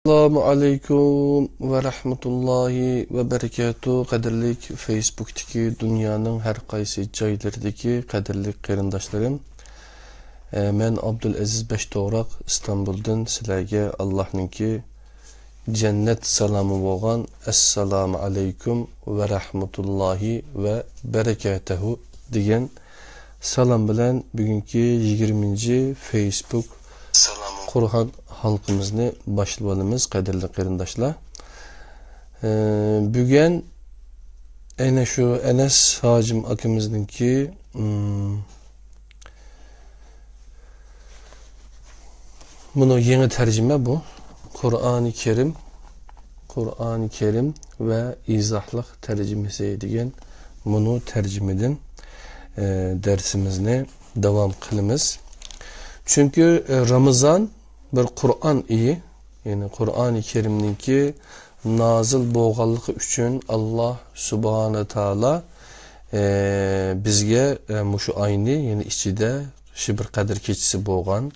Assalamu alaikum ve rahmetullahi ve berekatuhu. Qadirlik Facebook'taki dünyanın her qaysi joylaridagi qadirlik qarindoshlarım. Men Abdulaziz Beştoğrak İstanbul'dan sizlarga Allah'nınki cennet salamı bo'lgan assalomu alaykum ve rahmetullahi ve berekatuhu degan salam bilan bugungi 20. Facebook Qur'on halkımızını başlayalımız qadirli qarindoshlar. Bugün ana şu Enes Hacim akımızınki bunu yeni tercüme bu. Kur'an-ı Kerim ve izahlık tercümesi degan bunu tercümeden dersimizni devam kılımız. Çünkü Ramazan bir Kur'an iyi, yani Kur'an-ı Kerim'ninki nazil bo'lganligi uchun Allah Subhanahu Taala bizge mushu ayni, yani içinde şu bir Kadir keçisi bo'lgan,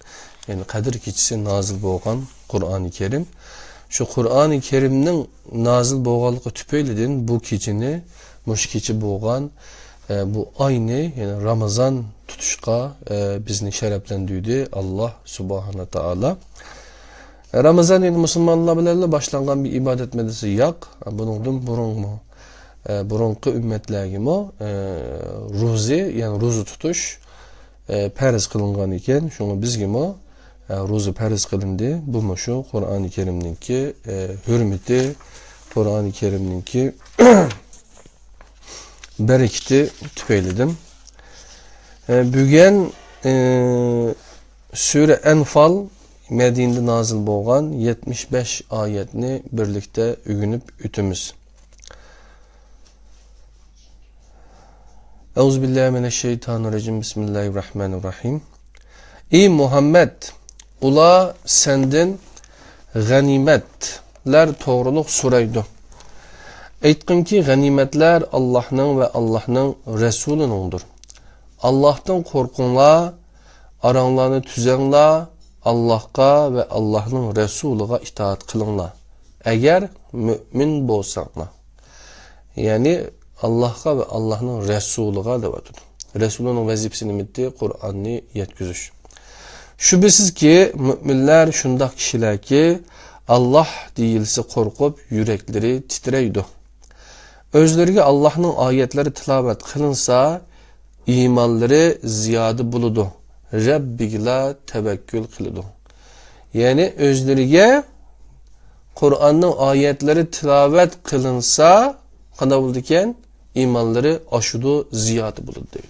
yani Kadir keçisi nazil bo'lgan Kur'an-ı Kerim. Şu Kur'an-ı Kerim'nin nazil bo'lganligi tüpeyli'den bu keçini, mushu kechi bo'lgan bu ayni, yani Ramazan tutuşqa bizni şereflendirdi Allah Subhanahu Taala. Ramazan yani Müslümanlar bilen başlangan bir ibadet medresi yok. Bunun burunqi ümmetlergimi ruzi, yani ruzu tutuş periz kılıngan iken, şunu bizgimi ruzu periz kılındı. Bu şu Kur'an-ı Kerim'ninki hürmeti, Kur'an-ı Kerim'ninki bereketi tüpeyledim. Bugün Sure Enfal Medine'de nazil bo'lgan 75 ayetini birlikte ügünüp ütümüz. Euzubillahimineşşeytanirracim. Bismillahirrahmanirrahim. Ey Muhammed, ula senden ganimetler toğruluk suraydı. Aytqin ki ganimetler Allah'ın ve Allah'ın Resulünündür. Allah'tan korkunla, aranlarını tüzenla, Allah'a ve Allah'ın Resulü'ne itaat kılınla. Eğer mümin bolsanla. Yani Allah'a ve Allah'ın Resulü'ne de vardır. Resulünün vazifesini bitti, Kur'an'ı yetkizmiş. Şüphesiz ki müminler şundak kişiler ki Allah deyilse korkup yürekleri titreydi. Özlerine Allah'ın ayetleri tilavet kılınsa imanları ziyade buludu. Rabbigla tevekkül kılıdı. Yani özlerine Kur'an'ın ayetleri tilavet kılınsa qanday bulduken imanları aşudu ziyade buludu deydi.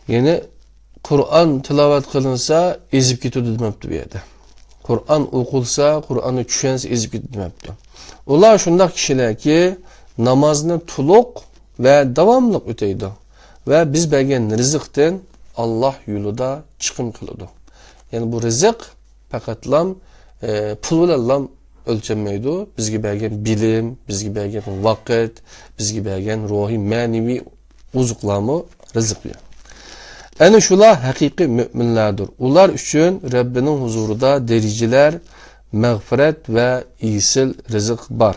Yani Kur'an tilavet kılınsa ezip gidiyordu demekti bir yerde. Kur'an okulsa, Kur'an'ı düşense ezip gidiyordu demekti. Ular şundak kişiler ki namazını tuluk ve devamlık öteydi. Ve biz belgen rızıkten Allah yolunda çıkım kılıdı. Yani bu rızık fakatlam pul bilan ölçenmeydi. Bizge belgen bilim, bizge belgen vakit, bizge belgen ruhi, manevi uzuklamı rızık ya. Yani şular hakiki müminlerdir. Ular üçün Rabbinin huzurunda dereceler, mağfiret ve iyisil rızık var.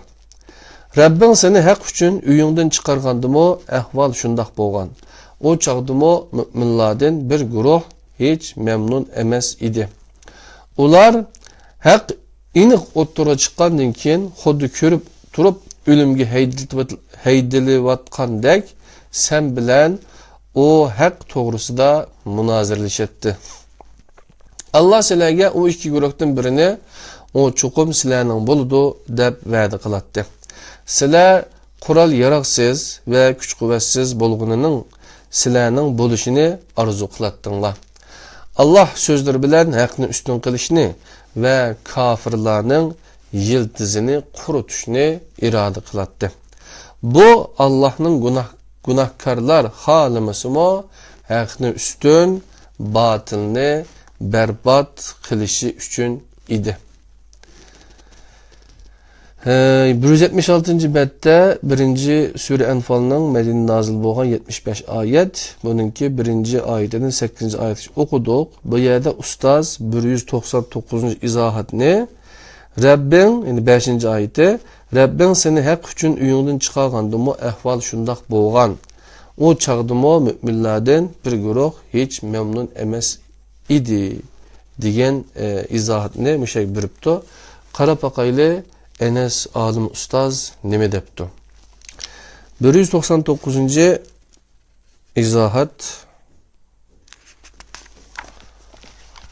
Rabbin seni hak üçün üyünden çıkargandı mı ehval şundak bolgan. O çağdı mı müminlerden bir guruh hiç memnun emes idi. Ular hak inik ottura çıkandan keyin xuddi körüp turup ölümge heydilivatqandek sen bilen o hak toğrusida münazirleşetti. Allah sizlarga o iki guruhdan birini o çokum sizlarning buludu deb va'da qilatdi. Sizlar qural yaraqsiz ve kuch quvvatsiz bo'lganining sizlarning bo'lishini arzu qilatdinglar. Allah sözleri bilen haqni üstün qilishni ve kafirlarning yıldızını qurutishni irade qilatdi. Bu Allah'ın günahkarlar halimizmi haqni üstün, batılni berbat qilishi üçün idi. 176. bette 1. Sure Enfal'ın Medine nazil bo'lgan 75 ayet. Bununki 1. ayetinin 8. ayet okuduk. Bu yerde ustaz 199. izahatını Rabbin, yani 5. ayeti, Rabbin seni haq üçün uyundan çıkargandımı ahval şundaq bolgan. O çağdımı müminlerden bir guruh hiç memnun emas idi degan izohatni müşek biripti. Qarab baqayli Enes Alim Ustaz nima debdi? 199. izohat.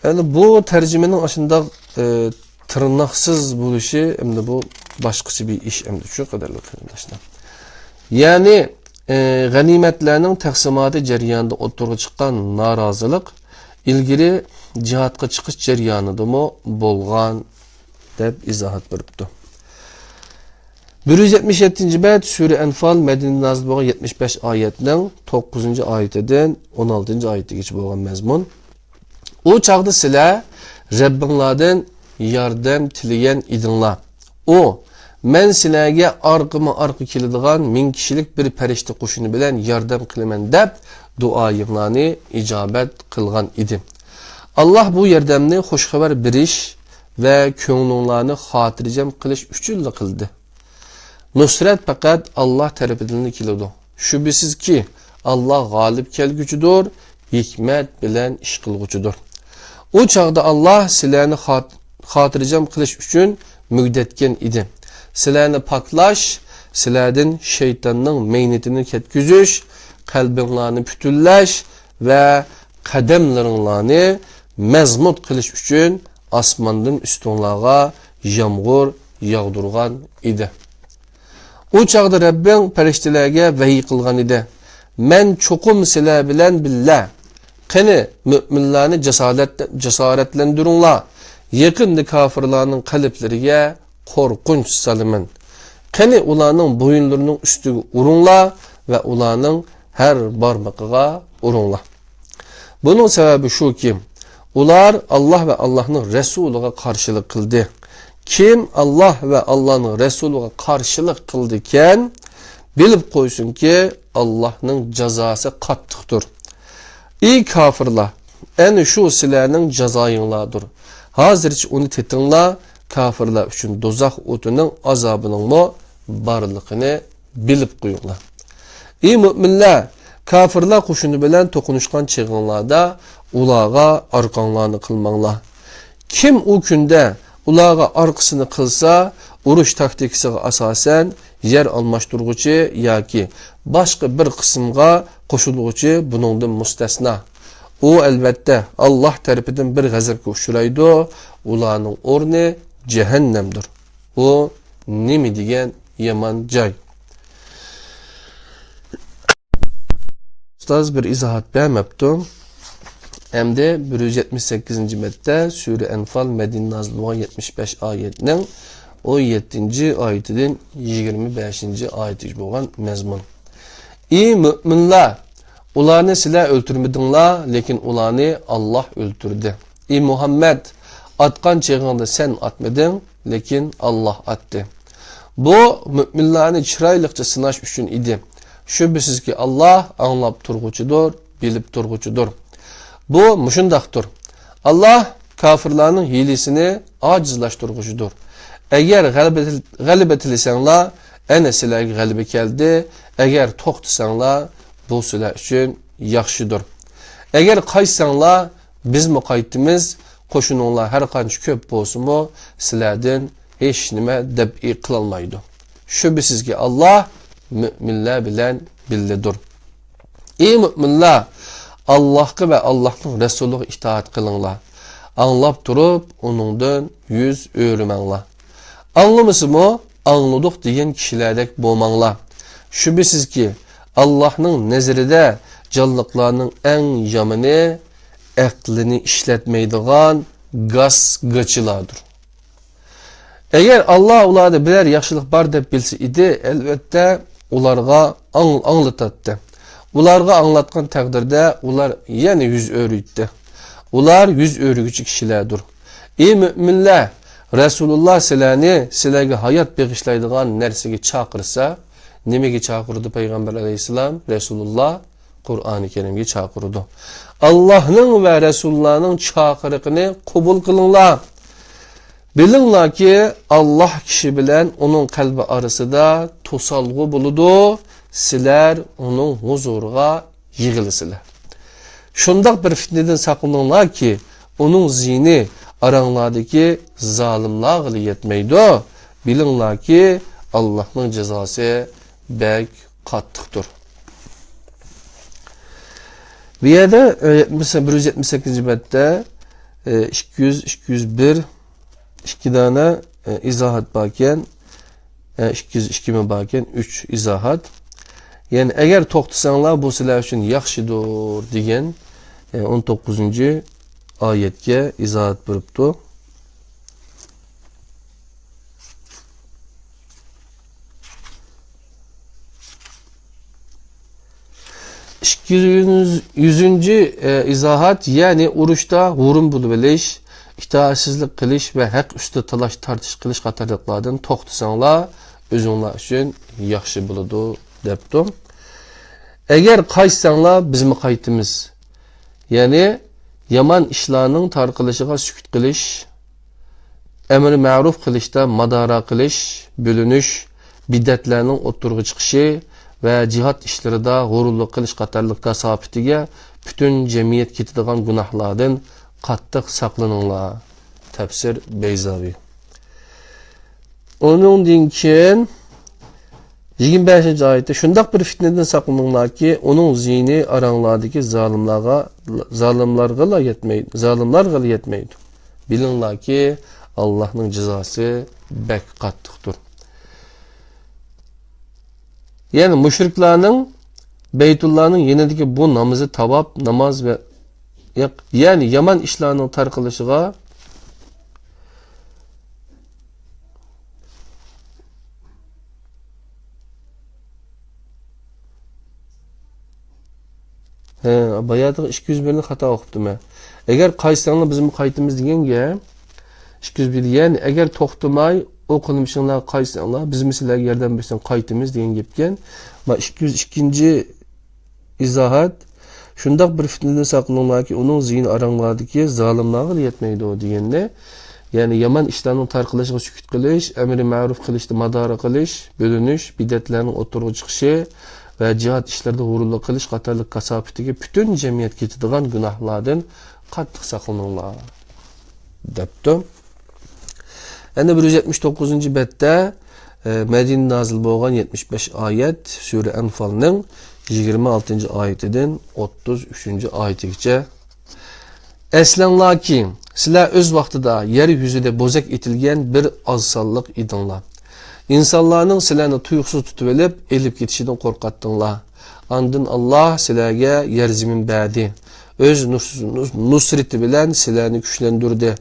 Yani bu tercümenin aşında tırnaksız buluşu hem de bu başkası bir iş hem de şu kadar arkadaşlar. Yani ganimetlerinin taksimatı ceryanında oturga çıkan narazılık ilgili cihatga çıkış ceryanıda mı bolgan deb izahat beripdi. 177. beyt Sure Enfal Medine nazil bolgan 75 ayetning 9. ayetinden 16. ayetga geçip bolgan mezmun. O çağda sizlar Rabbinglardan yardım tileyen idinlar. O men sizlarga arqı keladigan 1000 kishilik bir farishta qo'shini bilan yordam qilaman deb duoyinglarni ijobat qilgan edi. Allah bu yordamni xushxabar berish va ko'nglinglarni xotirjam qilish uchun qildi. Nusrat faqat Allah tarafidan keladi. Shubhasizki Allah g'olib kelguchidir, hikmat bilan ish qilguchidir. O çağda Allah sizlarni xotirjam qilish uchun muddatgan edi. Sizlarni paklash, sizlardan shaytonning meynitini ketkizish, qalbinglarni putullash va qadamlaringlarni mazmut qilish uchun osmondan ustunlarga yomg'ir yog'dirgan edi. O çağda Rabbing farishtalarga vahiy qilgan edi. Men cho'qim sizlar bilan billah. Qani müminlarni jasoratlantiringlar. Yaqinda kafirlarning qalblariga qo'rqinch salaman. Qani ularning bo'yinlarining ustiga uringlar va ularning har barmoqiga uringlar. Buning sababi shuki, ular Allah va Allohning rasuliga qarshilik qildi. Kim Allah va Allohning rasuliga qarshilik qildi ekan, bilib qo'ysinki, Allohning jazosi qattiqdir. Ey kafirlar, ana shu sizlarning jazoyinglardir. Hozircha uni tetinglar, kafirlar uchun do'zax o'tining azobining borligini bilib qo'yinglar. Ey mu'minlar, kafirlar qo'shini bilan to'qinishgan cheg'inglarda ularga orqanglarni qilmanglar. Kim u kunda ularga orqasini qilsa, urush taktikasiga asosan yer almashtirguchi yoki boshqa bir qismga qo'shilguchi buningdan mustasno. U albatta Allah tarafidan bir g'azabga uchraydi. Ularning o'rni jahannamdir. U nima degan yomon joy. Ustoz bir izohat bermabdi. Endi 178. betda Sure Enfal Medine nazil bo'lgan 75 oyatning 17. oyatidan 25. oyatiga bo'lgan mazmun. Ey müminlar, ularni sizlar o'ltirmadinglar, lekin ularni Allah o'ltirdi. Ey Muhammed, atgan cheg'ingda sen atmading, lekin Allah atdi. Bu müminlarni chiroyliqcha sinash uchun edi. Shubhasizki Allah anglab turg'uchidir, bilib turg'uchidir. Bu mushundaqdir. Allah kafirlarning hiylesini acizlashtirg'uchidir. Agar g'alaba tilasanglar, ana sizlarga g'alaba keldi. Agar to'xtasanglar, bu sizlar uchun yaxshidir. Agar qaysanglar, biz mi qaytimiz, qo'shininglar har qancha ko'p bo'lsa-mu, sizlardan hech nima dab'i qilolmaydi. Shubhasizki Allah müminlar bilan birlidir. Ey müminlar, Allah'a ve Allah'ın Resulü'ne itaat qilinglar. Anlab turib, onundan yüz o'rmanglar. Anlamasımı, anladık degan kishilardek bo'lmanglar. Shubhasizki Allah'ın nazarida canlıklarının en yomoni aqlini ishlatmaydigan g'achchilardir. Eğer Allah ularda birer yaxshilik bor deb bilsa edi, albatta ularga anglatadi. Ularga anglatgan taqdirda ular yana yüz o'riydi. Ular yüz o'riguchi kishilardir. Ey müminlar, Rasulullah sizlarga hayot bag'ishlaydigan narsaga chaqirsa, nimaga chaqirdi payg'ambar alayhisalom? Rasulullah Qur'oni Karimga chaqirdi. Allohning va Rasulullohning chaqiriqini qabul qilinglar. Bilinglar ki Allah kişi bilen onun kalbi arasında tosalgı buludu. Sizler onun huzuruna yığılısılar. Şundak bir fitneden saklanırlar ki onun zihni aranlardaki zalimler yetmeydi. Bilinglar ki Allah'ın cezası bek kattıktır. Bir yerde mesela 178. bette 200, 201 2 tane izahat bakken 202 mi bakken 3 izahat. Yani eğer toxtusanlar bu sizler için yaxşıdır degan 19. ayetke izahat beripti. Yüzüncü izahat yani urushda g'urun bo'lib bilish, itoatsizlik qilish va haq ustida talash tartish qilish qatorliqlardan to'xtasanglar o'zinglar uchun yaxshi bo'ladi debdi. Agar qaysanglar bizmi qaytimiz. Ya'ni yomon ishlarning tarqilishiga sukut qilish, amri ma'ruf qilishda madora qilish, bo'linish, bid'atlarning o'ttirg'i chiqishi ve cihat işlerinde g'ururlik qilish qatorliq kasofatiga bütün cemiyet ketadigan gunohlardan qattiq saqlaninglar. Tafsir Beyzavi. Onundan keyin 25. ayette şundaq bir fitneden saqlaninglar ki onun zihni aranglardagi zalimlarga yetmeydi. Bilinglar ki Allah'ın cezası bek qattiqdir. Yani müşriklerin Beytullah'ın yenideki bu namazı tavap, namaz ve yani yaman işlerinin tarqılışıga bayağı 201'ni hata okudum ben. Eğer qaysanglar bizim qaytimiz degenge 201 yani eğer toxtamay o qilmishinglar qaysanglar biz sizlarga yordam bersin qaytimiz degan gapgan. 202. izohat shundaq bir fitnadan saqlaninglarki uning zihni aranglardagi zolimlarga yetmaydi deganda, ya'ni yomon ishlarning tarqilishiga sukut qilish, amri ma'ruf qilishda madora qilish, bo'linish, bid'atlarning o'tirg'i chiqishi va jihad ishlarida g'ururlik qilish qatorliq kasofatiga butun jamiyat ketadigan gunohlardan qattiq saqlaninglar debdi. Endi 179. bette Medine nazil bo'lgan 75 ayet Sure Enfal'ning 26. ayetidan 33. ayetigacha Eslanglar ki sizlar o'z vaqtida yer yuzida bo'zak etilgan bir oz sonliq edinglar. İnsanlarning sizlarni tuyuqsiz tutib elib ketishidan qo'rqatdinglar. Andın Allah sizlarga yer zamin berdi. O'z nusrati bilan sizlarni kuchlantirdi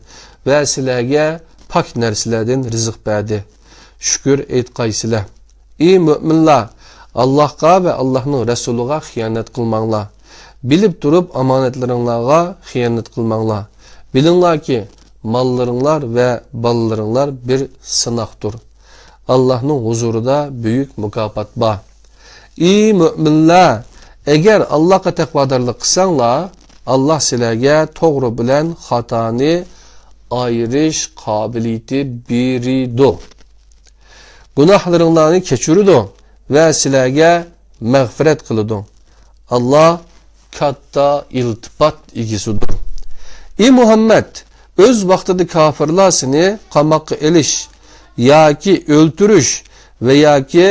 va sizlarga pak narsalardan rizq berdi. Şükür aytqaysizlar. Ey müminlar, Allah'a ve Allah'ın Resulüne xiyanat qilmanglar. Bilib turib amanatlaringlarga xiyanat qilmanglar. Bilinglar ki mallaringlar ve balalaringlar bir sınaqdır. Allah'ın huzurida büyük mukofot bor. Ey müminlar, eğer Allah'a taqvodorlik qilsanglar, Allah sizlarga to'g'ri bilan xatoni ayirish qobiliyati beridi. Gunohlaringlarni kechiradi va sizlarga mag'firat qiladi. Allah katta iltifot egisidir. Ey Muhammed, o'z vaqtida kofirlar seni qamoqqa elish yoki o'ltirish va yoki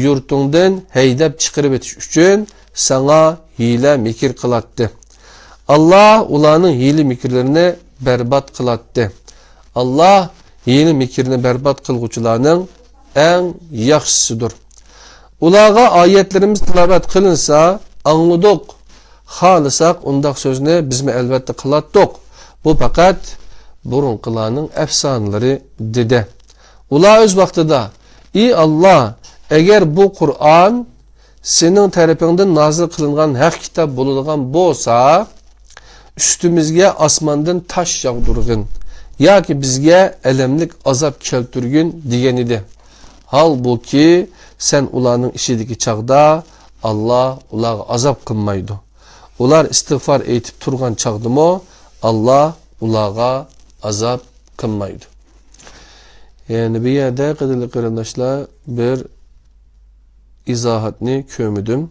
yurtingdan haydab chiqarib etish uchun sana hiyla mikr qilatdi. Allah ularning hiyla mikrlarini berbat qilatdi. Allah hiyla mikrini berbat qilguvchilarning eng yaxshisidir. Ularga oyatlarimiz tilovat qilinsa, angladik. Xohlasak undaq so'zni bizmi albatta qilatdik. Bu faqat burunqilarning afsonalari dedi. Ular o'z vaqtida, "Ey Allah, agar bu Qur'on sening tarafingdan nozil qilingan haq kitob bo'ladigan bo'lsa, üstümizge osmondan tosh yog'dirgin yoki bizga alamlik azob keltirgin" degan edi. Halbuki sen ularning ishidagi chaqda Allah ularga azob qilmaydi. Ular istig'for aytib turgan chaqdimi Allah ularga azob qilmaydi. Yani bir yerde kadirli qarindoshlar bir izohatni ko'midim.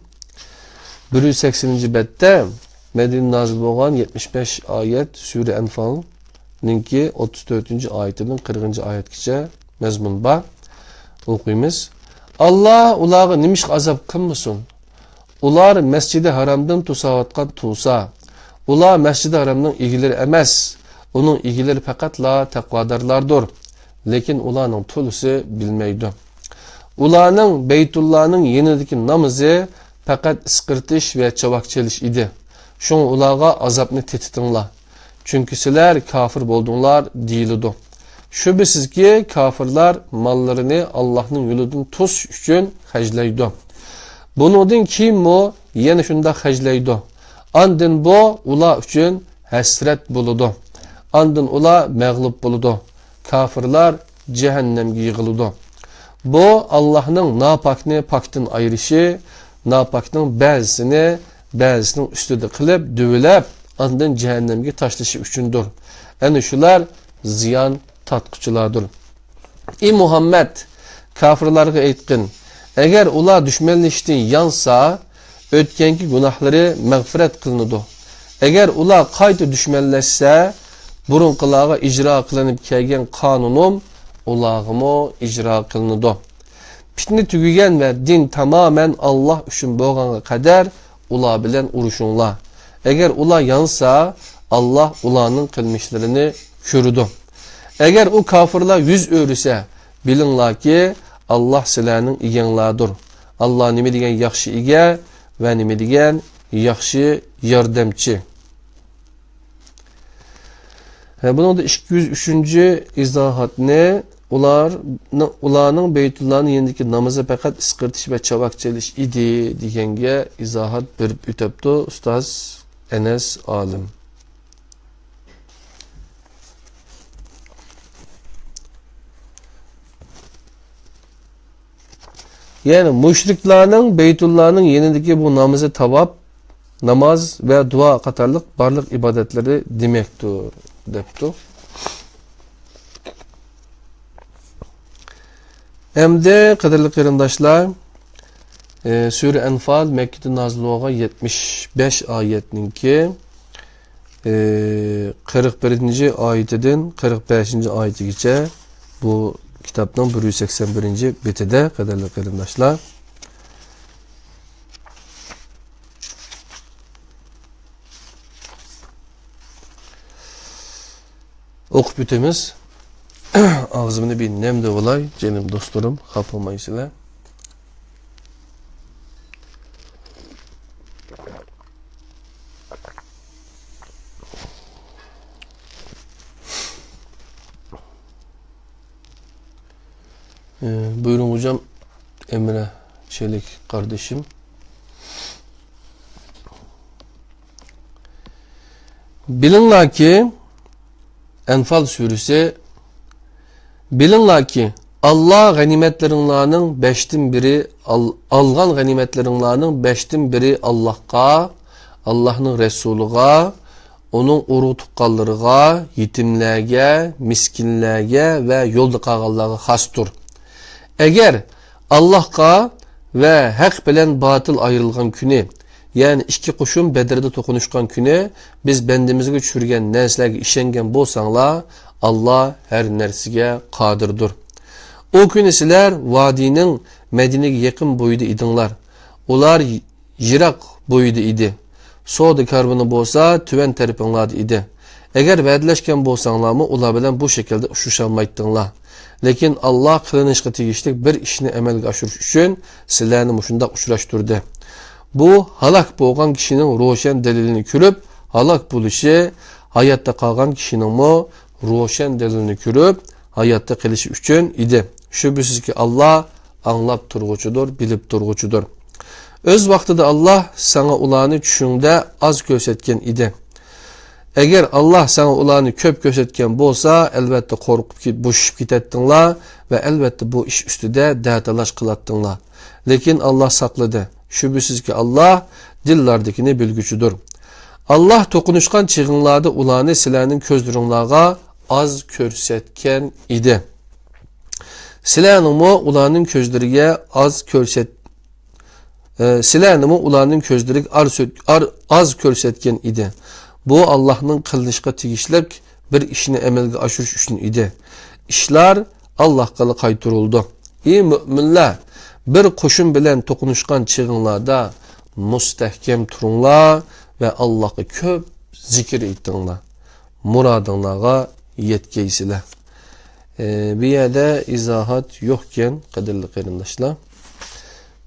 180 bette Medine nazil bo'lgan 75 oyat Sura Anfal'ninki 34 oyatining 40 oyatgacha mazmun bor. O'qiymiz. Allah ularga nimish azab qilmasin. Ular Masjid-i Haramdan tusayotgan tusa. Ular Masjid-i Haramning egileri emas. Onun egileri faqatla taqvodorlardir. Lekin ularning tulusi bilmaydi. Ularning Beytullahning yenidagi namozi faqat isqirtish va chavoq chelish edi. Şun ularga azabni tetitinglar. Çünkü sizler kafir boldunlar deyildi. Şüphesiz ki kafirler mallarını Allah'ın yolundan tuz üçün haclaydı. Bunun kim o? Yine şunda haclaydı. Andın bu ular üçün hasret buludu. Andın ular mağlup buludu. Kafirler cehennemge yığılıdı. Bu Allah'ın napakni paktin ayrışı, napakning ba'zisini ustida qilib, dövlab, andın cehennemge tashlashi uchundir. Ana shular ziyon tatquchilardir. Ey Muhammed, kafirlarga aytqin, agar ular dushmanlashishdan yansa, o'tgangi gunohlari mag'firat qilinadi. Agar ular qayta dushmanlashsa, burunqilarga ijro qilinib kelgan qonunim ularga ijro qilinadi. Fitne tugagan va din tamamen Allah uchun bo'lganga qadar ular bilan urushinglar. Agar ular yansa, Allah ularning qilmishlarini ko'rdi. Agar u kafirlar yüz o'risa, bilinglarki Allah sizlarning eganglardir. Allah nima degan yaxshi ega va nima degan yaxshi yordamchi. Bunun da 203. izohatni ularning Beytullahning yenidagi namozi faqat isqirtish va chavoq chelish idi deganga izohat berib o'tibdi ustoz Enes olim. Yani müşriklarning Beytullahning yenidagi bu namozi tavob, namoz va duo qatorliq barliq ibodatlari demakdir debdi. Emde qadirli qarindoshlar, Sura Anfal Mekke'de nazil bo'lgan 75 oyatninki 41. oyatidan 45. oyatigacha bu kitapның 181. betida qadirli qarindoshlar. O'qib o'tamiz. Ağzımını bir nemde olay, canım dostlarım, kapılmayısıyla. Buyurun hocam, Emre Çelik kardeşim. Bilinler ki, Enfal suresi, bilinglar ki Allah ganimetlerinlarning 5'tin biri algan ganimetlerinlarning 5'tin biri Allah'a, Allah'ın Resuluğa, onun urug' tuqqanlarga, yetimlarga, miskinlarga ve yolda qolganlarga xosdir. Agar Allah'a ve haq bilan batıl ayrılgan kuni, yani iki qo'shin Bedir'de to'qinishgan kuni biz bendimizga tushirgan narsalarga ishongan bo'lsanglar, Allah her narsaga qodirdir. O kuni sizlar vodiyning Madinaga yaqin bo'yida edinglar. Ular yiroq bo'yida edi. Savdo karvoni bo'lsa tuvan tarafinglarda edi. Agar va'dalashgan bo'lsanglarmi, ular bilan bu shaklda ushusholmaydinglar. Lekin Allah qilinishga tegishli bir ishni amalga oshirish uchun sizlarni mushundoq uchrashtirdi. Bu halok bo'lgan kishining ro'shan dalilini ko'rib, halok bo'lishi, hayotda qolgan kishining ro'shan dalilini ko'rib, hayotda qilishi uchun edi. Shubhisizki Allah anglab turg'uchidir, bilib turg'uchidir. O'z vaqtida Allah sana ularni tushungda az ko'rsatgan edi. Agar Allah sana ularni ko'p ko'rsatgan bo'lsa, albatta qo'rqib bo'shib ketadinglar va albatta bu ish ustida da'talash qiladinglar. Lekin Allah saqladi. Shubhisizki Allah dillardagini bilguchidir. Allah to'qinishgan chig'inglarda ularni sizlarning ko'zlaringizga az ko'rsatgan edi. Sizlarningmi ularning ko'zlariga sizlarningmi ularning ko'zlariga az ko'rsatgan edi. Bu Allohning qilishga tegishlik bir ishni amalga oshirish uchun edi. Ishlar Allohga qaytarildi. Ey mu'minlar, bir qo'shin bilan to'qnashgan chig'inglarda mustahkam turinglar ve Allah'a köp zikir ettinglar. Muradinglarga yetkeysizlar. Bir yerde izahat yokken kadirli qarindoshlar.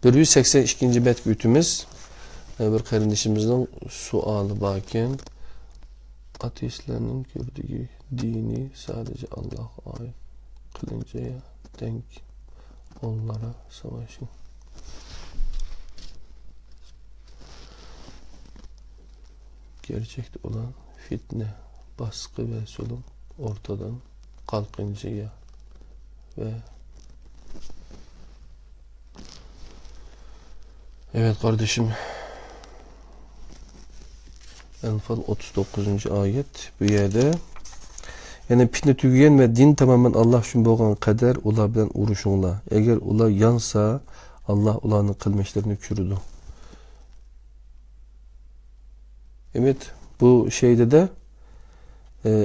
182. bet bütümüz bir qarindishimizning suali barken ateistlarning gördüğü dini sadece Allah'a ait kılınca denk onlara savaşın. Gerçekte olan fitne, baskı ve zulüm ortadan kalkıncaya ve evet kardeşim, Enfal 39. ayet bu yerde yani fitne tügüyen ve din tamamen Allah için boğan kader ular bilen uruşunla. Eğer ular yansa Allah ulanın kılmışlarını kürüdü. Evet, bu şeyde de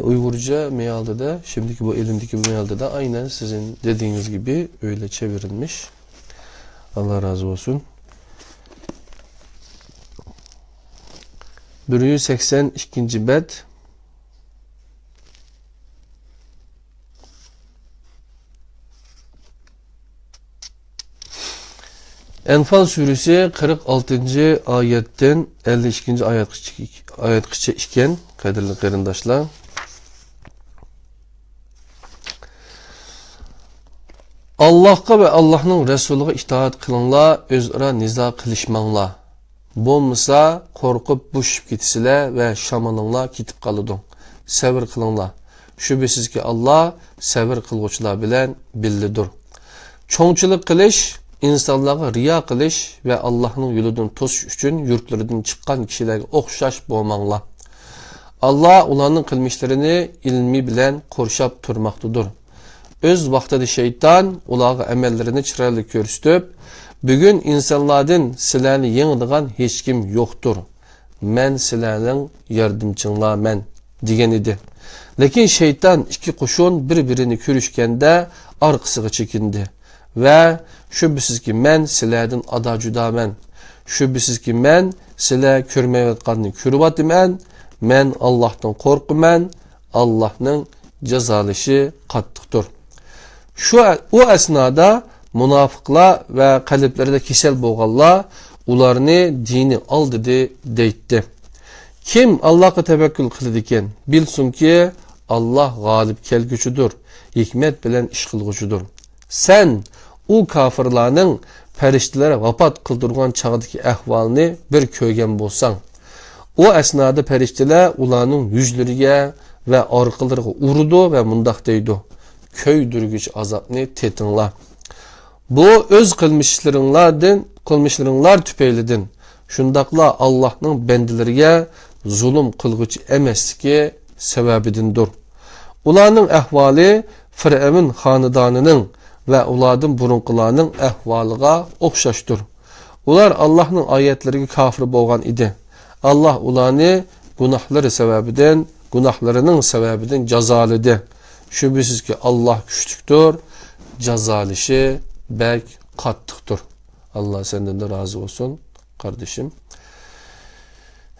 Uygurca mealde de şimdiki bu elimdeki bu mealde de aynen sizin dediğiniz gibi öyle çevirilmiş. Allah razı olsun. 182. bet Enfal suresi 46. ayetten 52. ayetgacha iken qadrli qarindoshlar, Allah'a ve Allah'ın Resulü'ne itaat kılınlar, özara niza qilishmanglar. Bo'lmasa korkup bushib ketisizlar ve shamaninglar ketib qoladi. Sabr qilinglar. Shubhisizki Allah sabr qilguvchilar bilan birlidir. Cho'ngchilik qilish, insanlarga riyo qilish ve Allah'ın yo'lidan to'sish uchun yurtlaridan chiqqan kishilarga o'xshash bo'lmanglar. Allah ularning qilmishlarini ilmi bilan qo'rshab turmoqdadir. Öz vaqtida şeytan ularga amellarini chiroyli ko'rsatib, bugün insanlardan sizlarni yengdigan hech kim yo'qdir. Men sizlarning yordamchinglarman degan edi. Lekin şeytan iki qo'shin bir-birini ko'rishganda orqasiga chekindi ve shubhisizki men sizlardan ada judaman. Shubhisizki men sizlar ko'rmayotganini ko'ryapman. Men Allohdan qo'rqaman. Allohning jazolashi qattiqdir. O esnada münafıklar ve kalplerinde kesel bo'lganlar ularni dini al dedi deydi. Kim Allah'a tevekkül kıladigan bilsin ki Allah g'olib kelguchidir, hikmet bilen ish qilguchidir. Sen u kafirlarning farishtalar vafot qildirgan chog'dagi ahvolni bir ko'rgan bo'lsang, o esnada farishtalar ularning yuzlariga ve orqalariga urdi ve mundoq deydi: köydürgüç azapni tetinglar. Bu öz qilmishlaringlar tüpeylidin. Şundaqla Allah'ның bendileriga zulüm qılgıcı emasligi sebebidindir. Ularning ahvoli Firavun xonadonining ve ulardan burunqilarning ahvoliga o'xshashdir. Ular Allah'ның oyatlariga kafir bo'lgan edi. Allah ularni gunohlarining sebebidan jazoladi. Şüphesiz ki Allah güçlüktür, cezalishi bek kattıktır. Allah senden de razı olsun kardeşim.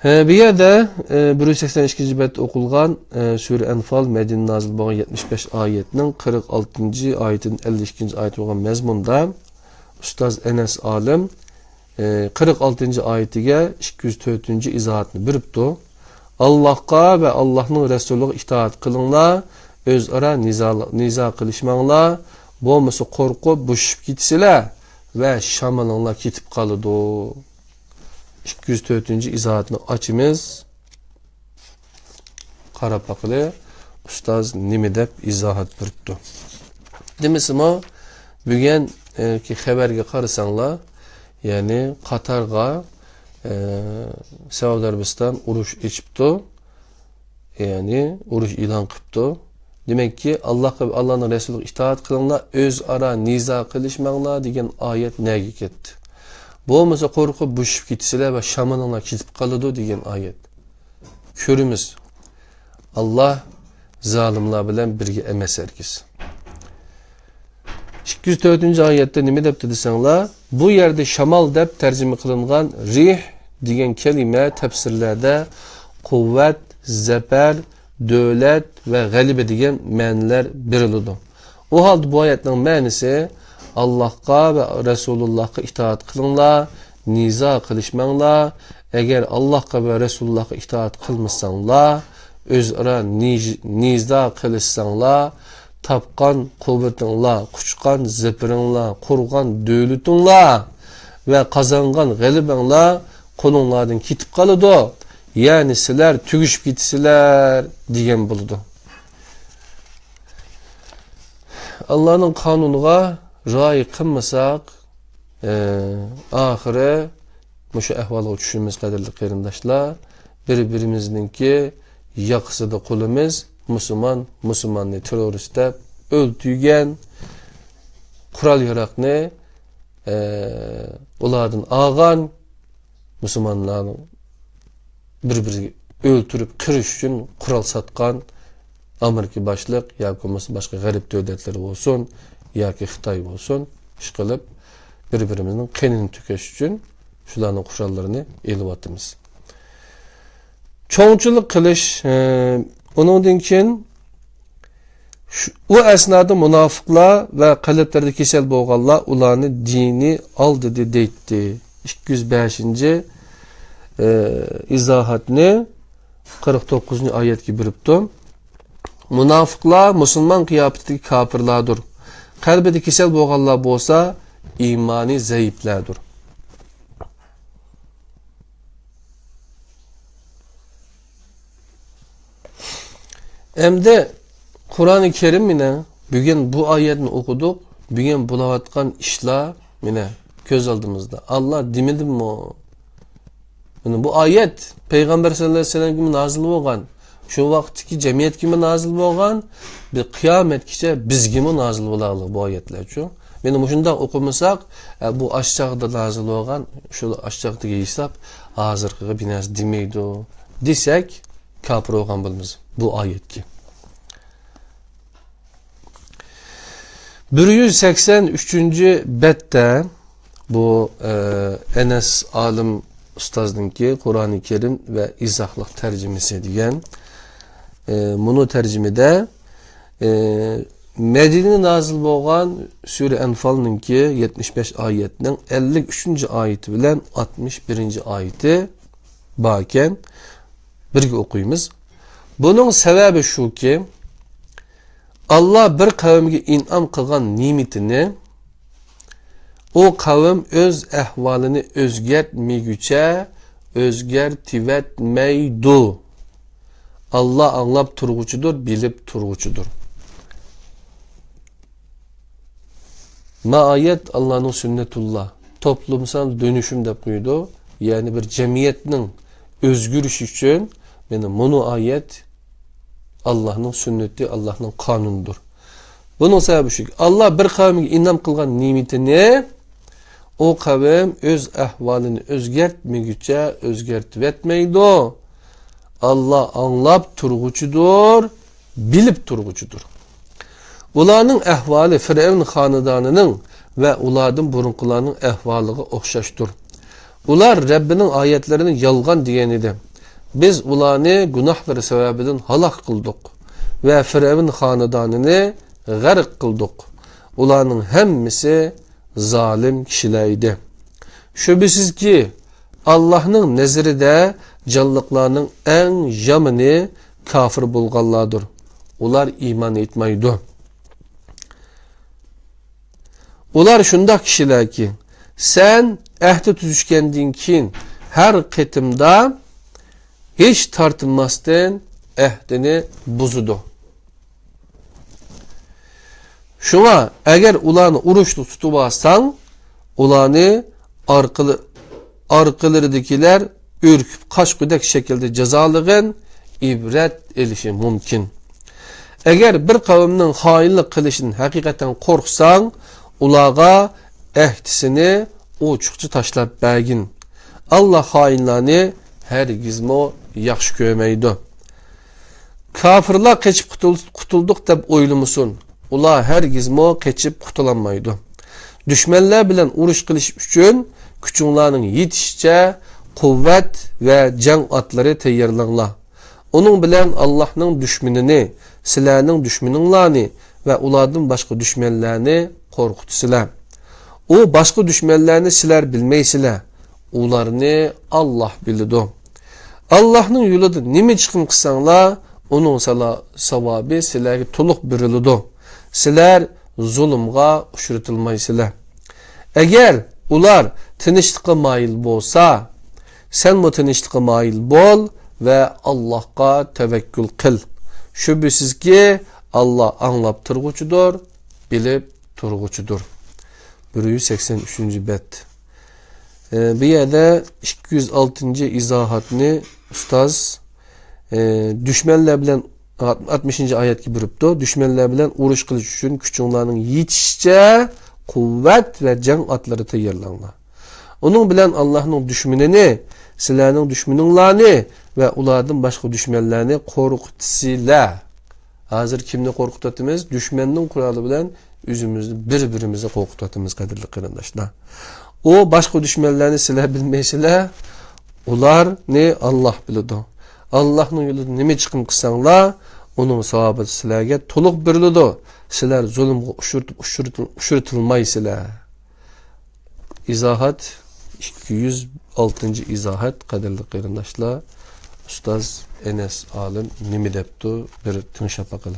Bir yerde 182. bet okulgan Sure Enfal Medine nazil bo'lgan 75 ayetinin 46. ayetin 52. ayet olan mezmunda Ustaz Enes Alim 46. ayetiga 204. izahatını biripti. Allah'a ve Allah'ın Resulü'ne itaat kılınlar, özara niza qilishmanglar, bo'lmasa qo'rqib bushib ketisizlar ve shamaninglar ketib qoladi. 204. izohatni ochimiz, qarab baqili ustoz nima deb izohat beribdi. Demisimi, bugun ki xabarga qarasanglar, ya'ni Qatarga Saudiya Arabiston urush ichibdi. Yani urush e'lon qilibdi. Demek ki Allah'ın Resulü itaat kılınla, öz ara niza kılışmanla degen ayet nege ketdi. Bu olmasa korkup buşup gitseler ve şamanına kitip kalıdı degen ayet. Körümüz. Allah zalimler bilen birge emes herkes. 204. ayette nime dep dedisenler? Bu yerde şamal dep tercüme kılıngan rih degen kelime tefsirlerde kuvvet, zeper, dövlet ve galibe degen ma'niler berildi. O halde bu ayetin ma'nisi Allah'a ve Resulullah'a itaat kılınla, niza kılışmanla, eğer Allah'a ve Resulullah'a itaat kılmışsanla, özara niza kılışsanla, tapkan kuvvetinla, kuçkan zepirinla, kurgan dövlütünla ve kazangan galibenla konunlardan kitip kalıdı. Yani sizler tügüşüp gitsiler diyen buldu. Allah'ın kanununa ra'y kılmasak ahire muşu ehvalı düşüşümüz kadarlı kıyırındaşlar birbirimizdeki yakısı da kulumuz Müslümanlı terörist de öldüygen kural yarakını onlardan ağan Müslümanların birbiri öldürüp kırış için kural satkan Amerika başlık ya olması başka garip devletleri olsun ya ki Xitay olsun işgalip birbirimizin kanını tükeş için şuların kurallarını elvatımız. Çoğunçuluk kılış onun için o esnada münafıklar ve kalplerde kesel boğallar ulanı dini aldı deydi. 205. izahatını 49. ayet gibi biriptim. Münafıklar Müslüman kıyafetindeki kafirlardır. Kalbide kesel boğallar bolsa imani zayıflardır. Emde Kur'an-ı Kerim mine bugün bu ayetini okuduk. Bugün bulavatkan işler mine göz aldığımızda. Allah demedim mi o? Yani bu ayet Peygamber sallallahu aleyhi ve sellem gibi nazil olgan. Şu vaktiki cemiyet gibi nazil olgan. Bir kıyamet kişi biz gibi nazil olalım bu ayetler için. Benim şunda okumasak bu aşağıda nazil olgan. Şu aşağıdaki hesap hazırkıga binaz demeydi o. Desek kafir olgan bulmaz. Bu ayet ki. 183. bette bu Enes Alim Ustazdın ki Kur'an-ı Kerim ve izahlık tercümesi diyen bunu tercümede Medine'de nazil olan Sure Enfal'ın ki 75 ayetinin 53. ayeti bilen 61. ayeti baken birge okuyumuz. Bunun sebebi şu ki Allah bir kavimge inam kılgan nimetini o kavim öz ehvalini özgertmeyüçe özgertivetmeydu. Allah anlap turguçudur, bilip turguçudur. Ayet Allah'ın sünnetullah. Toplumsal dönüşüm de buydu. Yani bir cemiyetin özgürüş için benim bunu ayet Allah'ın sünneti, Allah'ın kanunudur. Bunun sebebi şu. Allah bir kavimge inam kılgan nimetini o kavim öz ahvalini özgertmeyüçe özgertivetmeydi. Allah anlap turguçudur, bilip turguçudur. Ulanın ahvali Firavun hanedanının ve uladın burunkularının ahvalığı okşaştır. Ular Rabbinin ayetlerini yalgan diyenidir. Biz ulanı günahları sebebinden halak kıldık ve Firavun hanedanını gərq kıldık. Ulanın hemmisi zalim kişilerdi. Şüphesiz ki Allah'ın neziride canlıklarının en jamini kafir bulgallardır. Ular iman etmeydi. Ular şundak kişiler ki sen ehdi tüzüşkendin kin her ketimda hiç tartınmazdan ehdini buzudu. Şuna eğer ulanı uruçlu tutubasan ulanı arkalarındakiler ürküp kaçkıdak şekilde cezalığın ibret elişi mümkün. Eğer bir kavimnin hainlik kılışını hakikaten korksan, ulağa ehdisini uçukçu taşlap bəgin. Allah hainlerini her gizmo yaxşı görmeydi. Kafirler keçip kutulduk deb oylumusun. Ular her gizmo keçip kutulanmaydı. Düşmanlar bilen uruş kılış üçün küçüğünlerin yetişçe kuvvet ve can atları teyyarlanlar. Onun bilen Allah'ın düşmanını, sizlerning düşmanınlarını ve ulardan başka düşmanlarını korkutusizlar. O başka düşmanlarını sizler bilmeysizlar. Ularını Allah bildi. Allah'ın yolunda nime çıkın kısanlar, onun savabı sizlerge toluq birildi. Sizler zulümga uçurtulmaysizlar. Eğer ular tinchlikka mayil bolsa, sen bu tinchlikka mayil bol ve Allah'a tevekkül kıl. Şübhesiz ki Allah anlap turguçudur, bilip turguçudur. 183. bet. Bir yerde 206. izahatını ustaz düşmanlar bilen 60. ayet gibi bürüptü. Düşmanlar bilen uruş kılıç üçün küçüğünlerin yetişçe kuvvet ve can atları tayarlanlar. Onun bilen Allah'ın düşmanını, sizlerinin düşmanınlarını ve ulardan başka düşmanlarını korkutusuyla. Hazır kimni korkutatımız? Düşmanın kuralı bilen yüzümüzü birbirimize korkutatımız kadirli kırındaşlar. O başka düşmanlarını sizler bilmeysizler. Ular ne? Allah bilidi. Allah'ın yolunda nime çıkım kısanlar, onun savabı sizlerge toluq birilidi. Sizler zulümge uçurtulmaysizlar. İzahat 206. izahat kadirli kırındaşlar. Ustaz Enes Alim nimi depti bir tınşap bakalım.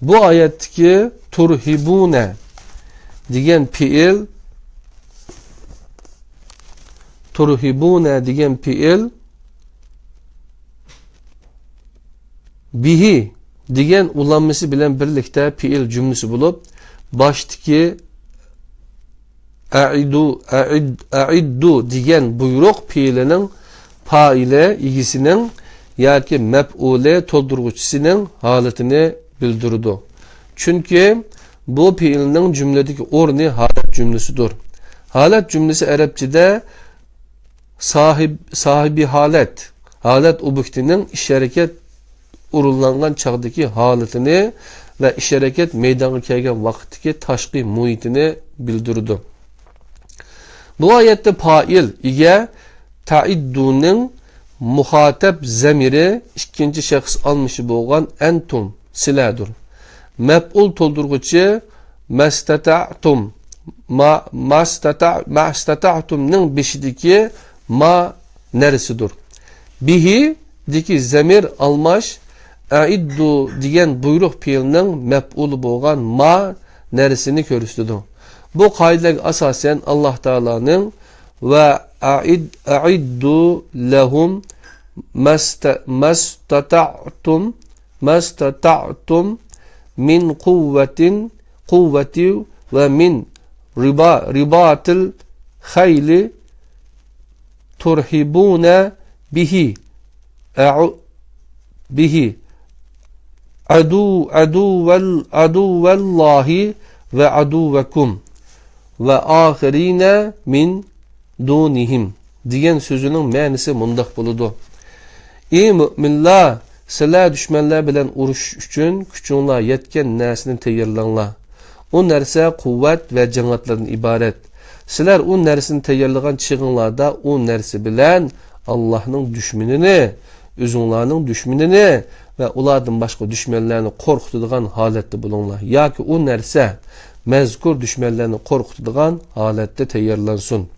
Bu ayetteki turhibune diyen fiil bihi diyen ulanması bilen birlikte fiil cümlesi bulup baştaki a'iddu diyen buyruk fiilinin faile igisinin yani mef'ule toldurguçisinin haletini bildirdi. Çünkü bu fiilinin cümledeki orni halet cümlesidir. Halet cümlesi Arapçada sahibi halet objektinin iş hareket urulangan çağdaki haletini ve iş hareket meydana kelgen vaktiki taşqi muhitini bildirdi. Bu ayette fail ige ta'iddu'nun muhatap zamiri ikinci şahıs almışı bolgan entum siladur. Mef'ul toldurguçu mastata'tum mastata'tum'nun beşideki ma neresidir. Bihi diki zamir almış a'iddu diyen buyruk fiilinin mef'ulu bolgan ma neresini körüstüdür. Bu kaideler asasen Allah Teala'nın ve a'iddu lehum mastata'tum min kuvveti ve min ribatil khayli turhibune bihi aduvallahi ve aduvekum ve ahirine min dunihim diyen sözünün mənisi mundaq buludu. Ey müminler, sizler düşmanlar bilen uruş üçün küçüğünler yetken nəsini teyyarlanlar. O nərsə kuvvet ve canatların ibaret. Sizler o nərsini teyyarlagan çığınlarda o nərsi bilen Allah'ın düşmanını, özünlərinin düşmanını ve ulardan başka düşmanlarını korkutuduğun halette bulunlar. Ya ki o nərsə mezkur düşmanlarını korkutuduğun halette teyyarlansın.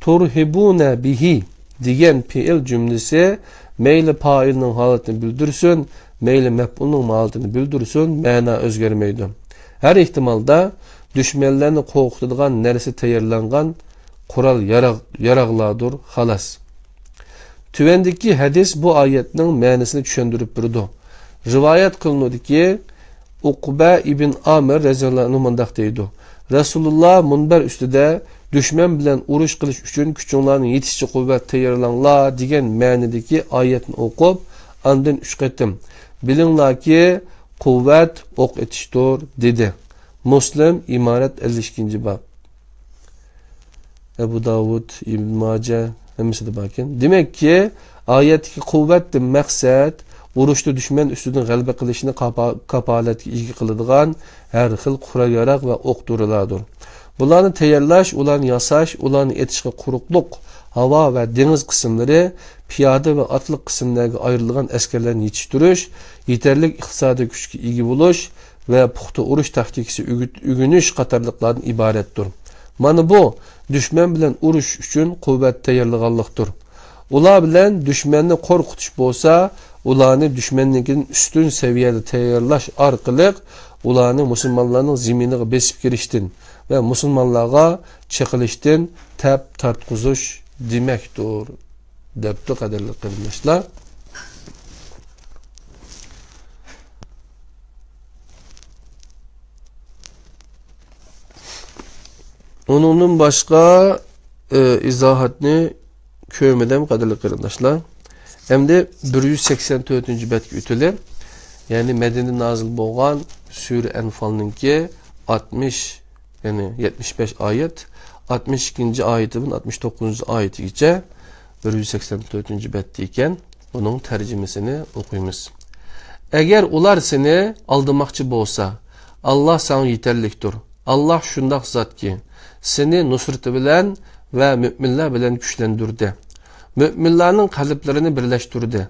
Turhibune bihi diyen fiil cümlesi meyli failinin haletini bildirsün, meyli mef'ulun haletini bildirsün, mana özgermeydi. Her ihtimalda düşmanlarını korkutuduğun neresi teyyarlangan kural yaraqladır, halas. Tüvendeki hadis bu ayetinin manasını düşündürüp durdu. Rivayet kılındı ki Ukbe ibn Amir reziyallahu anh deydi. Resulullah munber üstüde düşman bilan urush qilish uchun kuchinglarni yetishicha quvvat tayyorlanglar degan ma'nodagi oyatni o'qib, andan 3 qatim bilinglarki quvvat o'q etishdir dedi. Muslim İmaret 52. bab. Ebu Davud, İbn Majah hemisi de bakın. Demek ki ayetdeki quvvatni maqsad urushda dushman ustidan g'alaba qilishni kapolatga ega qiladigan har xil qurol-yarog va o'q-dorilardir. Bularni tayyorlash, ularni yasash, ularni etishga quruqliq, havo va dengiz qismlari, piyoda va otliq qismlarga ayrilgan askarlarni yetishtirish, yetarli iqtisodiy kuchga ega bo'lish va puxta urush taktikasi o'rganish qatorliqlardan iboratdir. Mana bu dushman bilan urush uchun quvvat tayyorlaganlikdir. Ular bilan dushmanni qo'rqitish bo'lsa, ularni dushmannikidan ustun saviyada tayyorlash orqali ularni musulmonlarning zeminiga besib kirishdan va musulmonlarga chiqilishdan tap tartqizish demakdir, debdi qadrli qarindoshlar. Onundan başqa izohatni ko'rmadim qadrli qarindoshlar. Endi 184-betga o'tilib, ya'ni Madinada nozil bo'lgan sura Anfalninki 60, ya'ni 75 oyat, 62-oyatidan 69-oyatigacha 184-bet ekan, uning tarjimasini o'qiymiz. Agar ular seni aldamoqchi bo'lsa, Alloh sana yetarlikdir. Alloh shundoq zotki, seni nusrati bilan va mu'minlar bilan kuchlantirdi. Müminlerin qalblarini birleştirdi.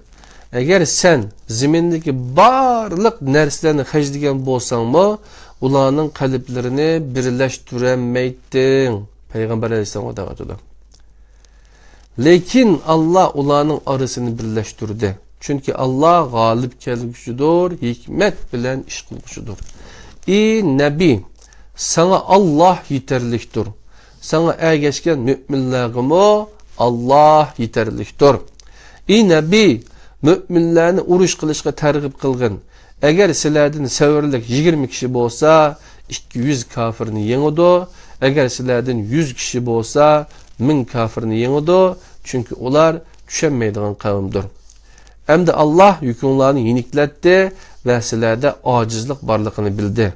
Eğer sen zimindeki barlık narsalarni hajdigan bo'lsang-mo, ularning qalblarini birleştiremeydin. Peygamber Aleyhisselam da. Lekin Allah ularning arasını birleştirdi. Çünkü Allah g'olib kelguchidir, hikmet bilan ish qilguchidir. Ey Nabi, sana Allah yeterlikdir. Sana ergashgan mu'minlarga Allah yeterlikdir. Ey Nabi, müminlarni urush qilishga targ'ib qilgin. Agar sizlardan savrlik 20 kishi bo'lsa, 200 kafirni yengidi. Agar sizlardan 100 kishi bo'lsa, 1000 kafirni yengidi. Chunki ular tushunmaydigan qavmdir. Endi Allah hukmlarni yeniklatdi va sizlarda ojizlik borligini bildi.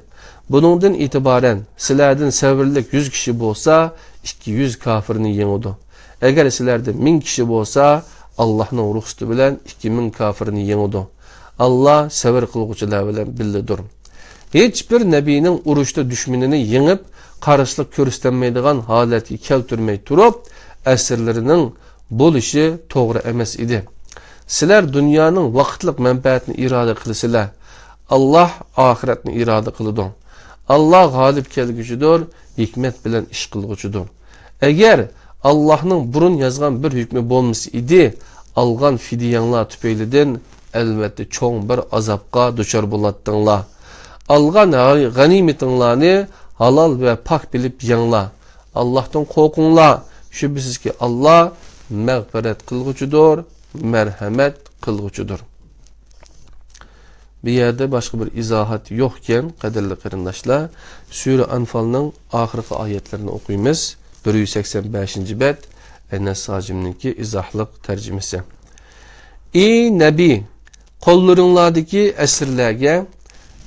Buningdan itiboran sizlardan savrlik 100 kishi bo'lsa, 200 kafirni yengidi. Eğer sizlerde 1000 kişi olsa, Allah'ın ruhsatu bilen 2000 kafirini yengidi. Allah sabır kılgıçılar bilen billidir. Hiçbir nebinin urushda düşmanını yengip, qarşılık ko'rsatanmaydigan holatga keltirmay turib, asirlarining bo'lishi to'g'ri emas edi. Sizlar dunyoning vaqtlik manfaatini iroda qilsizlar, Allah oxiratni iroda qiladi. Allah g'olib kelguchidir, hikmat bilan ish qilguchidir. Agar Allah'ın burun yazgan bir hükmü bolmuş idi, algan fidiyanlar tüpeylidin elbette çoğun bir azapqa düşer bulattınlar. Algan ganimetinlarını halal ve pak bilip yanla. Allah'tan korkunlar. Şüphesiz ki Allah mağfiret kılgıcıdır, merhamet kılgıcıdır. Bir yerde başka bir izahat yokken, kaderli qarindoshlar, Sure Anfal'ның ahirgi ayetlerini okuyumuz. 185. bet Enes Hacim'ninki izahlık tercümesi. Ey Nabi, qo'llaringlardagi asirlarga,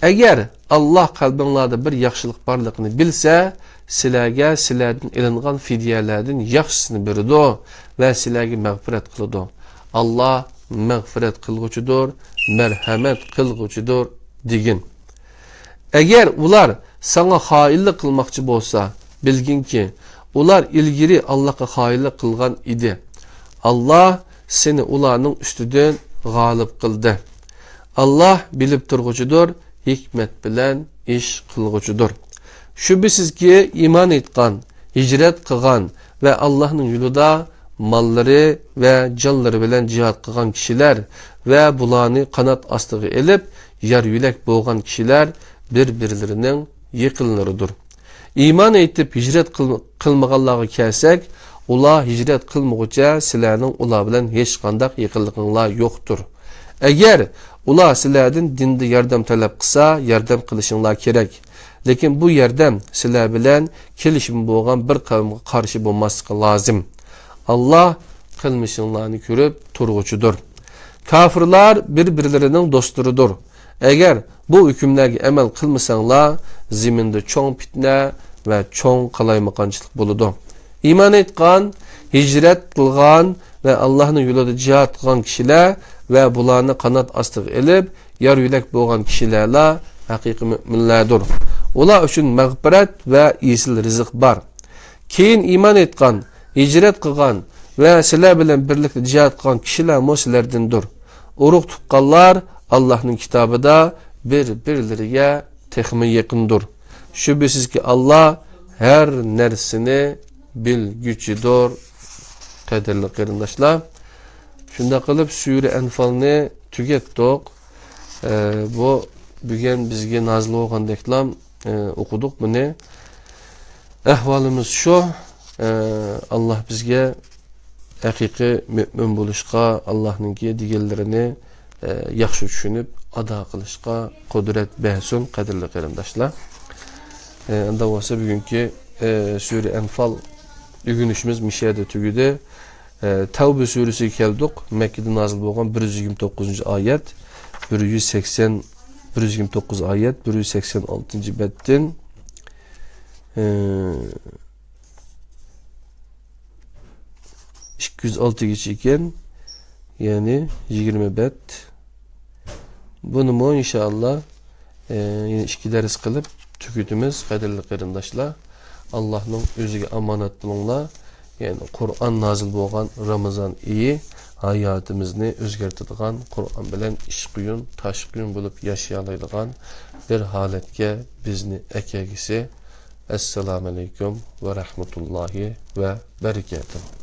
agar Allah qalbinglarda bir yaxshilik borligini bilsa, sizlarga sizlardan ilingan fidyalardan yaxshisini beradi va sizlarga mag'firat qiladi. Allah mag'firat qilguchidir, marhamat qilguchidir degin. Agar ular sana xoinlik qilmoqchi bo'lsa, bilginki ular ilgiri Allah'a xoinlik qilgan idi. Allah seni ularning ustidan g'olib qildi. Allah bilib turg'uchidir, hikmat bilan ish qilg'uchidir. Shubhisizki iymon etgan, hijrat qilgan va Allohning yo'lida mollari va jonlari bilan jihad qilgan kishilar va bularni qanot ostiga elib, yer yulak bo'lgan kishilar bir-birlarining yaqinlaridir. İman etib hicret qilmaganlarga kelsak, ular hicret qilmaguncha sizlarning ular bilan hech qanday yaqinligingiz yo'qdir. Agar Ular sizlardan dinde yordam talab qilsa, yordam qilishinglar kerak. Lekin bu yordam sizlar bilan kelishim bo'lgan bir qavmga qarshi bo'lmasligi lozim. Allah qilmishinglarni ko'rib turg'uchidir. Kafirlar bir-birlarining do'stlaridir. Agar bu hukmlarga amal qilmasanglar, ziminda cho'ng fitna va cho'ng qalaymaqonchilik bo'ladi. Iymon etgan, hijrat qilgan ve Allah'ın yolunda cihat qilgan kishilar ve bularni qanot ostiga ilib, yor yo'lak bo'lgan kishilarla haqiqiy mu'minlardir. Ular uchun mag'firat ve isil rizq bor. Keyin iymon etgan, hijrat qilgan ve sizlar bilan birlikda cihat qilgan kishilar sizlardandir. Urug' tuqqanlar Allah'ın kitabida bir-birlariga texmi yaqindir. Şüphesizki Allah her nersini bilgüçüdür. Qadirli qarindoshlar, shunda qilib Sura Anfalni tugatdik. Bu bugun bizga nozil bo'lgandeklam o'qidik buni. Ahvolimiz shu. Allah bizga haqiqiy mu'min bo'lishga, Allohning deganlarini yaxshi tushunib ado qilishga qudrat bersin, qadirli qarindoshlar. Unda bo'lsa bugungi Sura Anfal ögünüşümüz Mişe'de tügüdü. Tevbe suresi keldik. Mekke'de nazil bo'lgan 129 ayet, 129 ayet, 186 bettin 206 geçiken, yani 20 bet. Bunu mu inşallah yine iki ders kılıp tüküdümüz kadirli qarindoshlar. Allah'ın özüge amanetlığıyla, yani Kur'an nazil bo'lgan Ramazan iyi hayatımızı özgertadigan, Kur'an bilen iş kuyun, taş kuyun bulup yaşayalaydigan bir haletke bizni ekegisi. Esselamu aleyküm ve rahmetullahi ve berekatuhu.